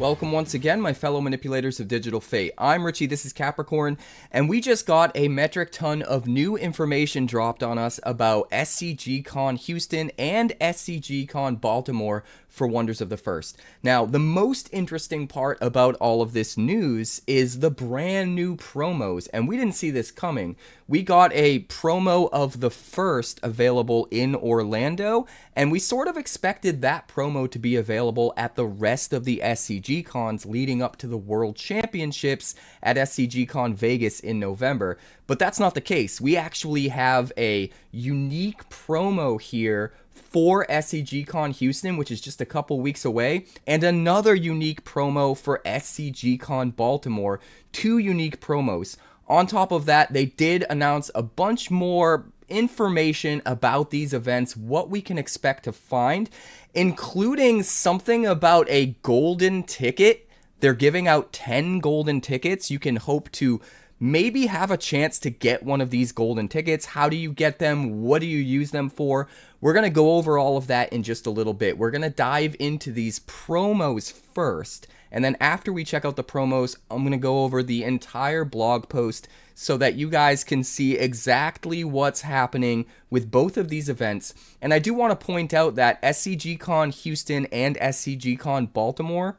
Welcome once again, my fellow manipulators of digital fate. I'm Richie, this is Capricorn, and we just got a metric ton of new information dropped on us about SCGCON Houston and SCGCON Baltimore for Wonders of the First. Now, the most interesting part about all of this news is the brand new promos, and we didn't see this coming. We got a promo of the first available in Orlando, and we sort of expected that promo to be available at the rest of the SCGCons leading up to the World Championships at SCGCon Vegas in November. But that's not the case. We actually have a unique promo here for SCGCon Houston, which is just a couple weeks away, and another unique promo for SCGCon Baltimore. Two unique promos. On top of that, they did announce a bunch more information about these events, what we can expect to find, including something about a golden ticket. They're giving out 10 golden tickets. You can hope to maybe have a chance to get one of these golden tickets. How do you get them? What do you use them for? We're going to go over all of that in just a little bit. We're going to dive into these promos first. And then after we check out the promos, I'm going to go over the entire blog post so that you guys can see exactly what's happening with both of these events. And I do want to point out that SCGCon Houston and SCGCon Baltimore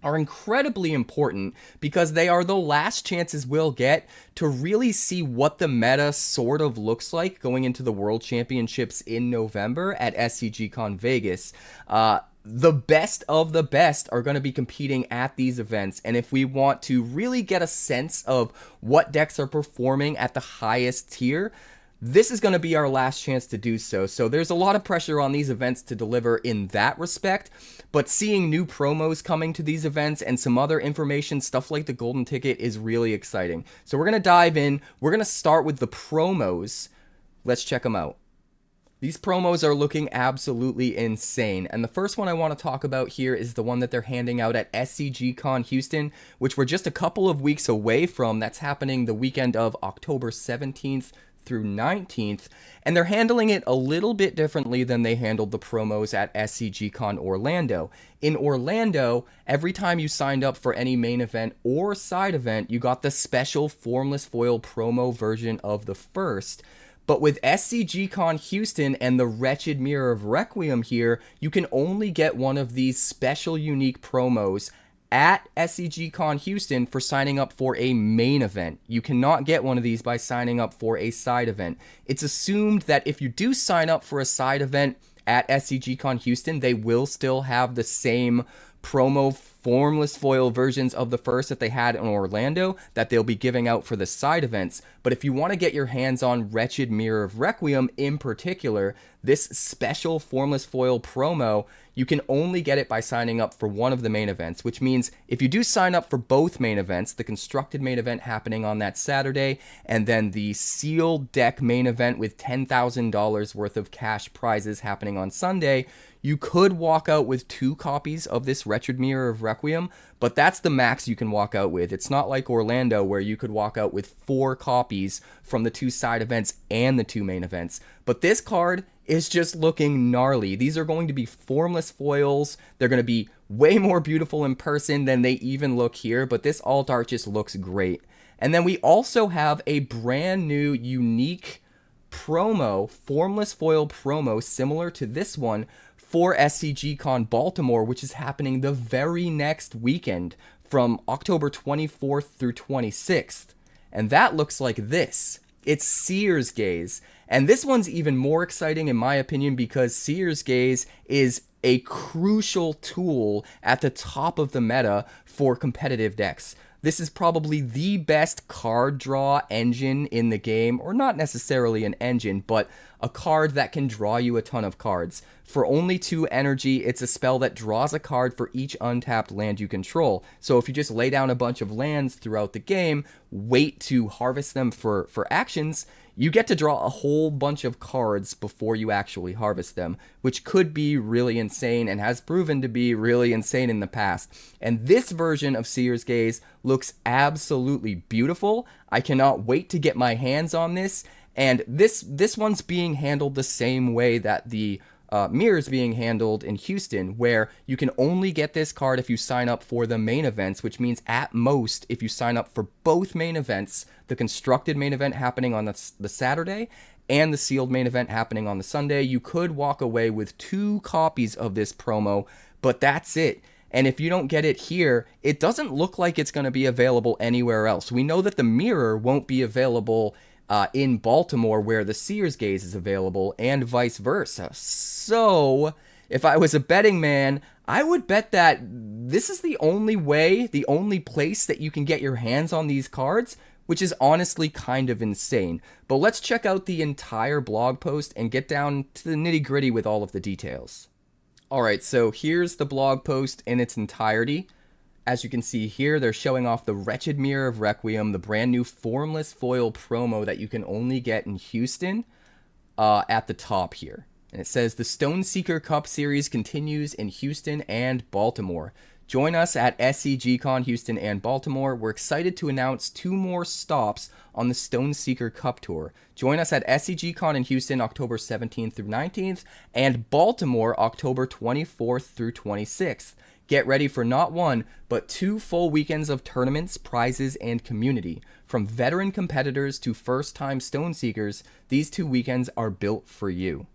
are incredibly important because they are the last chances we'll get to really see what the meta sort of looks like going into the World Championships in November at SCGCon Vegas. The best of the best are going to be competing at these events, and if we want to really get a sense of what decks are performing at the highest tier, this is going to be our last chance to do so. So there's a lot of pressure on these events to deliver in that respect, but seeing new promos coming to these events and some other information, stuff like the golden ticket, is really exciting. So we're going to dive in. We're going to start with the promos. Let's check them out. These promos are looking absolutely insane, and the first one I want to talk about here is the one that they're handing out at SCGCon Houston, which we're just a couple of weeks away from. That's happening the weekend of October 17th through 19th, and they're handling it a little bit differently than they handled the promos at SCGCon Orlando. In Orlando, every time you signed up for any main event or side event, you got the special Formless Foil promo version of the first. But with SCGCon Houston and the Wretched Mirror of Requiem here, you can only get one of these special unique promos at SCGCon Houston for signing up for a main event. You cannot get one of these by signing up for a side event. It's assumed that if you do sign up for a side event at SCGCon Houston, they will still have the same promo Formless Foil versions of the first that they had in Orlando that they'll be giving out for the side events. But if you want to get your hands on Wretched Mirror of Requiem in particular, this special Formless Foil promo, you can only get it by signing up for one of the main events, which means if you do sign up for both main events, the constructed main event happening on that Saturday, and then the sealed deck main event with $10,000 worth of cash prizes happening on Sunday, you could walk out with 2 copies of this Wretched Mirror of Requiem, but that's the max you can walk out with. It's not like Orlando where you could walk out with 4 copies from the 2 side events and the 2 main events. But this card is just looking gnarly. These are going to be formless foils. They're going to be way more beautiful in person than they even look here, but this alt art just looks great. And then we also have a brand new unique promo, formless foil promo, similar to this one, for SCGCon Baltimore, which is happening the very next weekend from October 24th through 26th. And that looks like this. It's Seer's Gaze. And this one's even more exciting in my opinion because Seer's Gaze is a crucial tool at the top of the meta for competitive decks. This is probably the best card draw engine in the game, or not necessarily an engine, but a card that can draw you a ton of cards. For only 2 energy, it's a spell that draws a card for each untapped land you control. So if you just lay down a bunch of lands throughout the game, wait to harvest them for actions, you get to draw a whole bunch of cards before you actually harvest them, which could be really insane and has proven to be really insane in the past. And this version of Seer's Gaze looks absolutely beautiful. I cannot wait to get my hands on this. And this one's being handled the same way that the mirrors being handled in Houston, where you can only get this card if you sign up for the main events, which means at most, if you sign up for both main events, the constructed main event happening on the Saturday and the sealed main event happening on the Sunday, you could walk away with 2 copies of this promo, but that's it. And if you don't get it here, it doesn't look like it's going to be available anywhere else. We know that the mirror won't be available in Baltimore, where the Sears Gaze is available, and vice versa. So if I was a betting man, I would bet that this is the only way, the only place that you can get your hands on these cards, which is honestly kind of insane. But let's check out the entire blog post and get down to the nitty-gritty with all of the details. Alright, so here's the blog post in its entirety. As you can see here, they're showing off the Wretched Mirror of Requiem, the brand new formless foil promo that you can only get in Houston, at the top here. And it says, the Stoneseeker Cup Series continues in Houston and Baltimore. Join us at SCGCON Houston and Baltimore. We're excited to announce 2 more stops on the Stoneseeker Cup Tour. Join us at SCGCON in Houston October 17th through 19th and Baltimore October 24th through 26th. Get ready for not 1, but 2 full weekends of tournaments, prizes, and community. From veteran competitors to first-time Stoneseekers, these 2 weekends are built for you.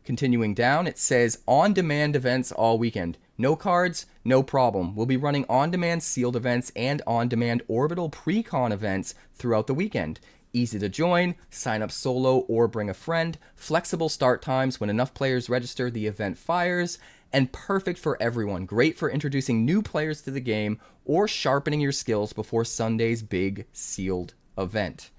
Continuing down, it says on-demand events all weekend. No cards, no problem. We'll be running on-demand sealed events and on-demand orbital pre-con events throughout the weekend. Easy to join, sign up solo or bring a friend, flexible start times when enough players register the event fires, and perfect for everyone. Great for introducing new players to the game or sharpening your skills before Sunday's big sealed event.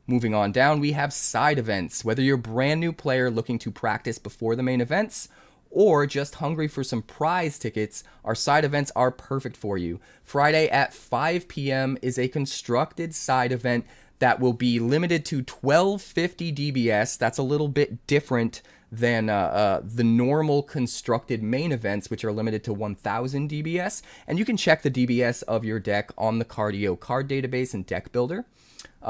Moving on down, we have side events. Whether you're a brand new player looking to practice before the main events or just hungry for some prize tickets, our side events are perfect for you. Friday at 5 p.m. is a constructed side event that will be limited to 1250 DBS. That's a little bit different than the normal constructed main events, which are limited to 1000 DBS. And you can check the DBS of your deck on the Cardio card database and deck builder.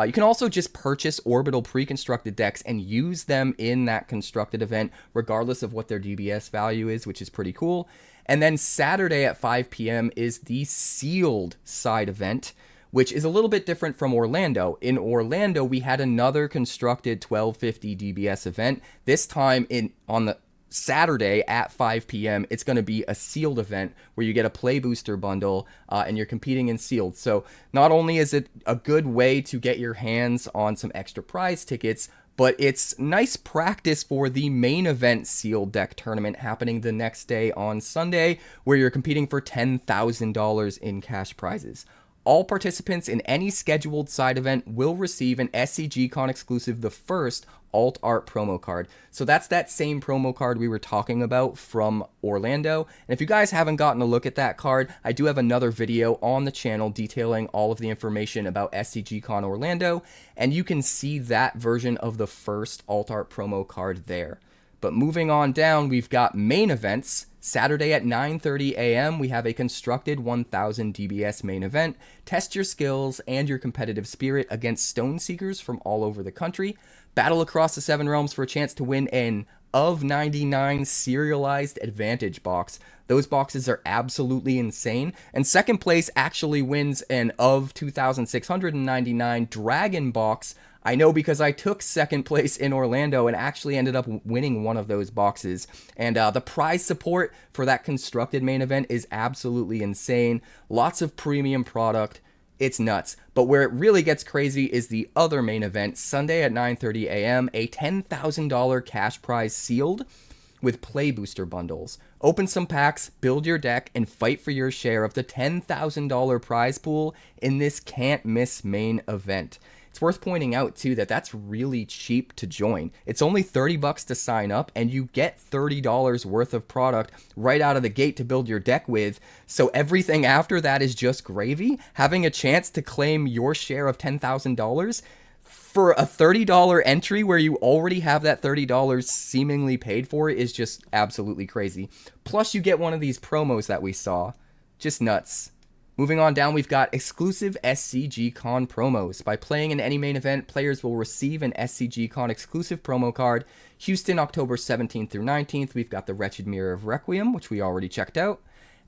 You can also just purchase orbital pre-constructed decks and use them in that constructed event, regardless of what their DBS value is, which is pretty cool. And then Saturday at 5 p.m. is the sealed side event, which is a little bit different from Orlando. In Orlando, we had another constructed 1250 DBS event. This time on the Saturday at 5 p.m., it's going to be a sealed event where you get a play booster bundle and you're competing in sealed. So not only is it a good way to get your hands on some extra prize tickets, but it's nice practice for the main event sealed deck tournament happening the next day on Sunday, where you're competing for $10,000 in cash prizes. All participants in any scheduled side event will receive an SCGCON exclusive, the first alt art promo card. So that's that same promo card we were talking about from Orlando. And if you guys haven't gotten a look at that card, I do have another video on the channel detailing all of the information about SCGCON Orlando, and you can see that version of the first alt art promo card there. But moving on down, we've got main events. Saturday at 9:30 a.m., we have a constructed 1000 DBS main event. Test your skills and your competitive spirit against Stoneseekers from all over the country. Battle across the 7 realms for a chance to win an of 99 serialized advantage box. Those boxes are absolutely insane. And second place actually wins an of 2699 dragon box. I know because I took second place in Orlando and actually ended up winning one of those boxes. And the prize support for that constructed main event is absolutely insane. Lots of premium product. It's nuts. But where it really gets crazy is the other main event, Sunday at 9:30 a.m., a $10,000 cash prize sealed with play booster bundles. Open some packs, build your deck, and fight for your share of the $10,000 prize pool in this can't miss main event. It's worth pointing out too that that's really cheap to join. It's only $30 to sign up and you get $30 worth of product right out of the gate to build your deck with. So everything after that is just gravy. Having a chance to claim your share of $10,000 for a $30 entry where you already have that $30 seemingly paid for is just absolutely crazy. Plus you get one of these promos that we saw. Just nuts. Moving on down, we've got exclusive SCGCON promos. By playing in any main event, players will receive an SCGCON exclusive promo card. Houston, October 17th through 19th, we've got the Wretched Mirror of Requiem, which we already checked out.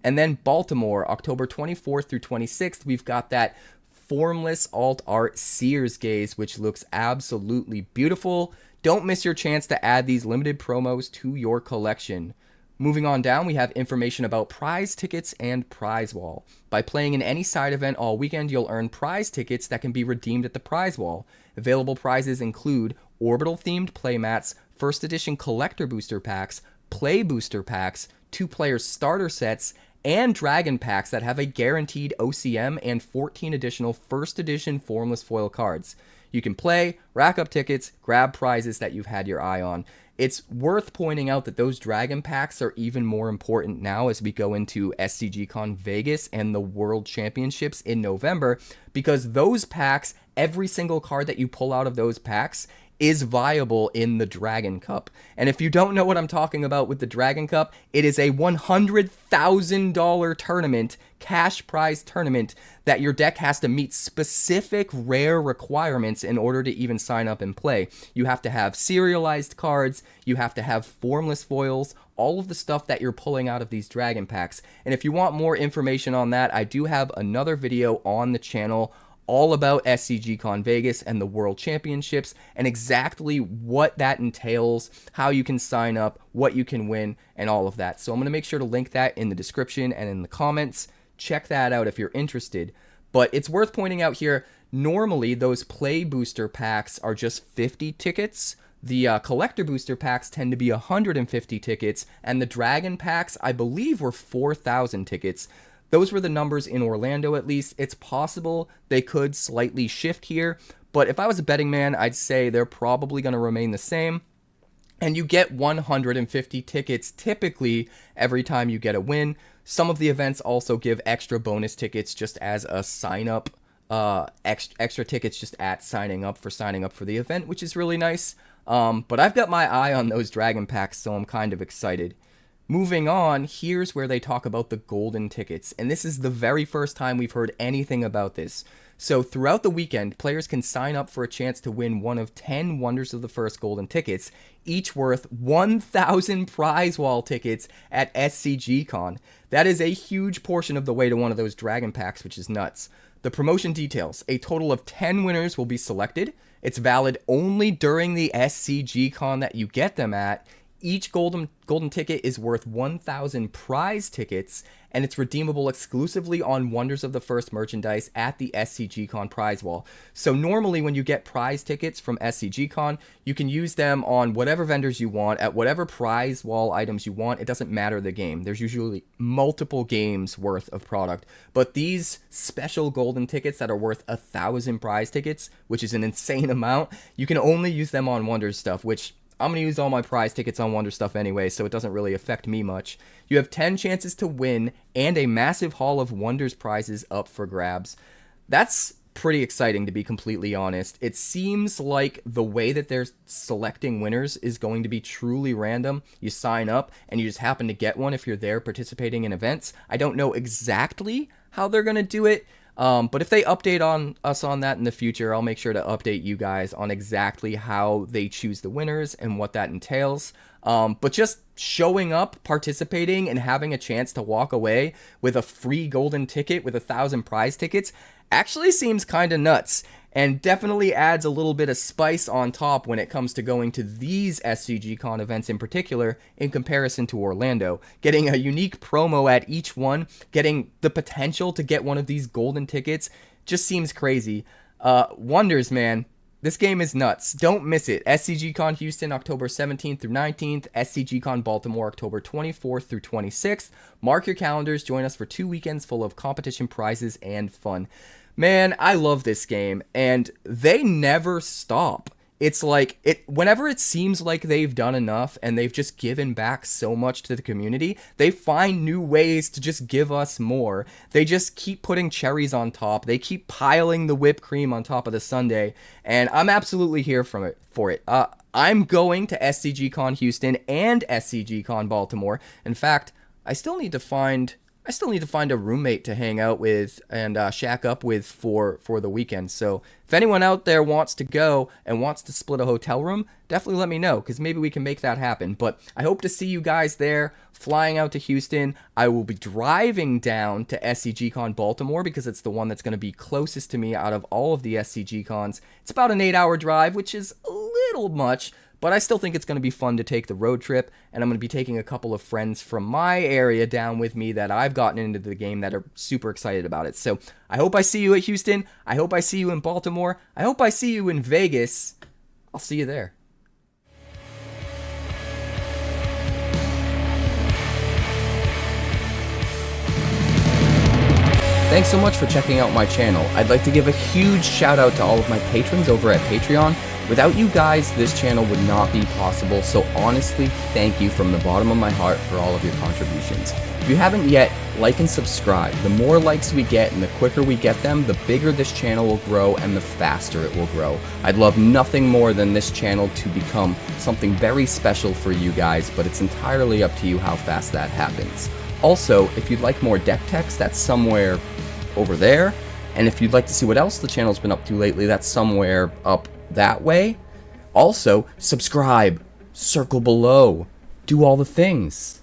And then Baltimore, October 24th through 26th, we've got that formless alt art Seer's Gaze, which looks absolutely beautiful. Don't miss your chance to add these limited promos to your collection. Moving on down, we have information about prize tickets and prize wall. By playing in any side event all weekend, you'll earn prize tickets that can be redeemed at the prize wall. Available prizes include orbital-themed playmats, first edition collector booster packs, play booster packs, 2-player starter sets, and dragon packs that have a guaranteed OCM and 14 additional first edition formless foil cards. You can play, rack up tickets, grab prizes that you've had your eye on. It's worth pointing out that those dragon packs are even more important now as we go into SCGCON Vegas and the World Championships in November, because those packs, every single card that you pull out of those packs is viable in the Dragon Cup. And if you don't know what I'm talking about with the Dragon Cup, it is a $100,000 tournament, cash prize tournament, that your deck has to meet specific rare requirements in order to even sign up and play. You have to have serialized cards, you have to have formless foils, all of the stuff that you're pulling out of these dragon packs. And if you want more information on that, I do have another video on the channel all about SCGCON Vegas and the World Championships and exactly what that entails, how you can sign up, what you can win, and all of that. So I'm going to make sure to link that in the description and in the comments. Check that out if you're interested. But it's worth pointing out here, normally those play booster packs are just 50 tickets. The collector booster packs tend to be 150 tickets, and the dragon packs, I believe, were 4,000 tickets. Those were the numbers in Orlando, at least. It's possible they could slightly shift here, but if I was a betting man, I'd say they're probably going to remain the same. And you get 150 tickets typically every time you get a win. Some of the events also give extra bonus tickets just as a sign-up, extra tickets just at signing up for the event, which is really nice. But I've got my eye on those dragon packs, so I'm kind of excited. Moving on, here's where they talk about the golden tickets, and this is the very first time we've heard anything about this. So throughout the weekend, players can sign up for a chance to win one of 10 Wonders of the First golden tickets, each worth 1,000 prize wall tickets at SCGCON. That is a huge portion of the way to one of those dragon packs, which is nuts. The promotion details: a total of 10 winners will be selected. It's valid only during the SCGCON that you get them at. Each golden ticket is worth 1,000 prize tickets, and it's redeemable exclusively on Wonders of the First merchandise at the SCGCON prize wall. So normally when you get prize tickets from SCGCON, you can use them on whatever vendors you want, at whatever prize wall items you want. It doesn't matter the game. There's usually multiple games worth of product. But these special golden tickets that are worth 1,000 prize tickets, which is an insane amount, you can only use them on Wonders stuff, which I'm going to use all my prize tickets on Wonder stuff anyway, so it doesn't really affect me much. You have 10 chances to win and a massive haul of Wonders prizes up for grabs. That's pretty exciting, to be completely honest. It seems like the way that they're selecting winners is going to be truly random. You sign up and you just happen to get one if you're there participating in events. I don't know exactly how they're going to do it. But if they update on us on that in the future, I'll make sure to update you guys on exactly how they choose the winners and what that entails. But just showing up, participating, and having a chance to walk away with a free golden ticket with 1,000 prize tickets actually seems kind of nuts, and definitely adds a little bit of spice on top when it comes to going to these SCGCON events in particular in comparison to Orlando. Getting a unique promo at each one, getting the potential to get one of these golden tickets, just seems crazy. Wonders, man. This game is nuts. Don't miss it. SCGCON Houston, October 17th through 19th. SCGCON Baltimore, October 24th through 26th. Mark your calendars. Join us for 2 weekends full of competition, prizes, and fun. Man, I love this game, and they never stop. It's like, whenever it seems like they've done enough and they've just given back so much to the community, they find new ways to just give us more. They just keep putting cherries on top. They keep piling the whipped cream on top of the sundae, and I'm absolutely here for it. I'm going to SCGCON Houston and SCGCON Baltimore. In fact, I still need to find I still need to find a roommate to hang out with and shack up with for the weekend. So if anyone out there wants to go and wants to split a hotel room, definitely let me know, because maybe we can make that happen. But I hope to see you guys there, flying out to Houston. I will be driving down to SCGCON Baltimore because it's the one that's going to be closest to me out of all of the SCGCONs. It's about an 8-hour drive, which is a little much, but I still think it's going to be fun to take the road trip, and I'm going to be taking a couple of friends from my area down with me that I've gotten into the game that are super excited about it. So I hope I see you at Houston. I hope I see you in Baltimore. I hope I see you in Vegas. I'll see you there. Thanks so much for checking out my channel. I'd like to give a huge shout out to all of my patrons over at Patreon. Without you guys, this channel would not be possible, so honestly, thank you from the bottom of my heart for all of your contributions. If you haven't yet, like and subscribe. The more likes we get and the quicker we get them, the bigger this channel will grow and the faster it will grow. I'd love nothing more than this channel to become something very special for you guys, but it's entirely up to you how fast that happens. Also, if you'd like more deck text, that's somewhere over there. And if you'd like to see what else the channel's been up to lately, that's somewhere up that way. Also, subscribe, circle below, do all the things.